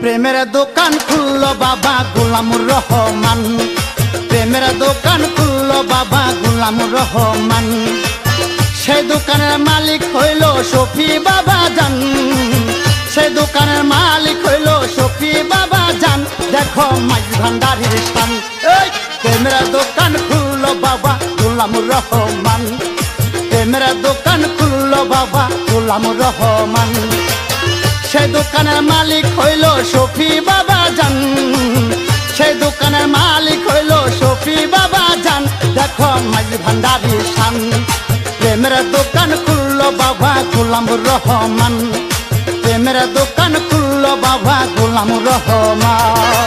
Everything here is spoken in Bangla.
প্রেমের দোকান খুললো বাবা গোলামুর রহমান, প্রেমের দোকান খুললো বাবা গোলামুর রহমান। সেই দোকানের মালিক হইল শফি বাবা জান, সেই দোকানের মালিক হইল শফি বাবা জান। দেখো মাইজ ভান্ডারির স্থান, এই প্রেমের দোকান খুললো বাবা গোলামুর রহমান, প্রেমের দোকান খুললো বাবা গোলামুর রহমান। সেই দোকানের মালিক হইল শফি বাবা জান, সেই দোকানের মালিক হইল শফি বাবা জান। দেখো মাইজ ভান্ডারির শান, প্রেমের দোকান খুললো বাবা গোলামুর রহমান, প্রেমের দোকান খুললো বাবা গোলামুর রহমান।